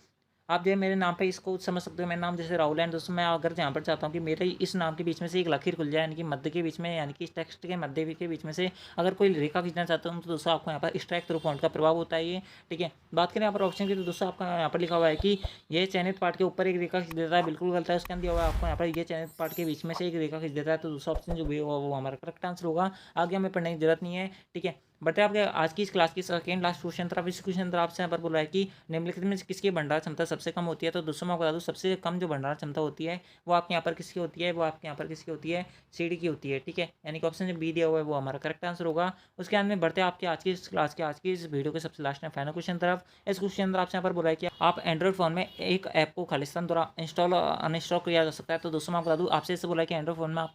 आप जो है मेरे नाम पे इसको समझ सकते हो, मेरा नाम जैसे राहुल है। दोस्तों मैं अगर यहाँ पर चाहता हूँ कि मेरे इस नाम के बीच में से एक लकीर खुल जाए, यानी कि मध्य के बीच में, यानी कि इस टेक्स्ट के मध्य के बीच में से अगर कोई रेखा खींचना चाहता हूँ तो दोस्तों आपको यहाँ पर स्ट्राइक थ्रू फॉन्ट का प्रभाव होता है ये। ठीक है, बात करें यहाँ पर ऑप्शन की तो दोस्तों आपका यहाँ पर लिखा हुआ है कि ये चयनित पार्ट के ऊपर एक रेखा खींच देता है, बिल्कुल गलत है। उसके अंदर हुआ आपको यहाँ पर ये चयनित पार्ट के बीच में से एक रेखा खींच देता है। तो दूसरा ऑप्शन जो भी होगा वो हमारा करेक्ट आंसर होगा। आगे हमें पढ़ने की जरूरत नहीं है। ठीक है, बट आपके आज की इस क्लास की सेकेंड लास्ट क्वेश्चन तरफ इस क्वेश्चन तरफ आपसे यहाँ पर बोला है कि निम्नलिखित में किसकी भंडार क्षमता सबसे कम होती है। तो दोस्तों मैं बता दूँ सबसे कम जो भंडार क्षमता होती है वो आपके यहाँ पर किसकी होती है, वो आपके यहाँ पर किसकी होती है, CD की होती है। ठीक है, यानी कि ऑप्शन जो बी दिया हुआ है वो हमारा करेक्ट आंसर होगा। उसके अंदर में बढ़ते हैं आपके आज की इस क्लास के आज की इस वीडियो के सबसे लास्ट में फाइनल क्वेश्चन तरफ। इस क्वेश्चन अंदर आपसे यहाँ पर बोला है कि आप एंड्रॉइड फोन में एक ऐप को खालिस्तान द्वारा इंस्टॉल अनइंस्टॉल किया जा सकता है। तो दोस्तों मैं आपको बता दूँ आपसे इससे बोला है कि एंड्रॉइड फोन में आप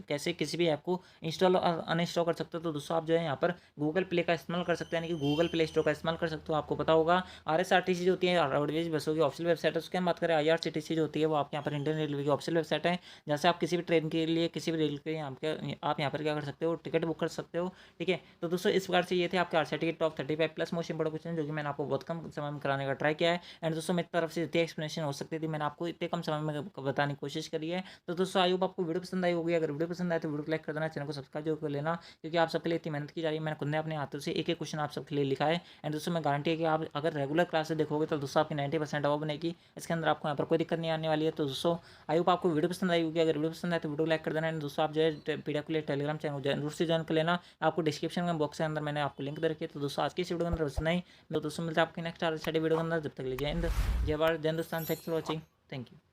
कैसे किसी भी ऐप को इंस्टॉल और अनइंस्टॉल कर सकते हो। तो दोस्तों आप जो है यहाँ पर गूगल प्ले का इस्तेमाल कर सकते हैं, यानी कि गूगल प्ले स्टोर का इस्तेमाल कर सकते हो। आपको पता होगा RSRTC जो होती है रोडवेज बसों की ऑफिशियल वेबसाइट है। उसके हम बात करें IRCTC जो होती है वो आपके यहाँ पर इंडियन रेलवे की ऑफिशियल वेबसाइट है, जहाँ से आप किसी भी ट्रेन के लिए किसी भी रेल के आप यहाँ पर क्या कर सकते हो, टिकट बुक कर सकते हो। ठीक है, तो दोस्तों इस प्रकार से ये थे आपके RCT के top 35 plus most important question जो कि मैंने आपको बहुत कम समय में कराने का ट्राई किया है। एंड दोस्तों मेरी तरफ से जितनी एक्सप्लेनेशन हो सकती थी मैंने आपको इतने कम समय में बताने की कोशिश करी है। तो दोस्तों आई होप आपको वीडियो पसंद आई होगी। अगर वीडियो पसंद आए तो वीडियो को लाइक कर देना, चैनल को सब्सक्राइब जरूर कर लेना, क्योंकि आप सबके लिए इतनी मेहनत की जा रही है। मैंने खुद ने अपने हाथों से एक एक क्वेश्चन आप सबके लिए लिखा है। एंड दोस्तों मैं गारंटी है कि आप अगर रेगुलर क्लास से देखोगे तो दोस्तों आपकी 90% वो बनेगी। इसके अंदर आपको यहाँ पर कोई दिक्कत नहीं आने वाली है। तो दोस्तों आई होप आपको वीडियो पसंद आई होगी। अगर वीडियो पसंद आए तो वीडियो लाइक कर देना। एंड दोस्तों आप जो है PDF के लिए टेलीग्राम चैनल जरूर से ज्वाइन कर लेना। आपको डिस्क्रिप्शन में बॉक्स के अंदर मैंने आपको लिंक दे रखी है। तो दोस्तों आज की इस वीडियो के अंदर नहीं, तो दोस्तों मिलता है आपकी नेक्स्ट वीडियो के अंदर। जब तक लीजिए जय भारत जय Hindustan, thanks for watching, thank you.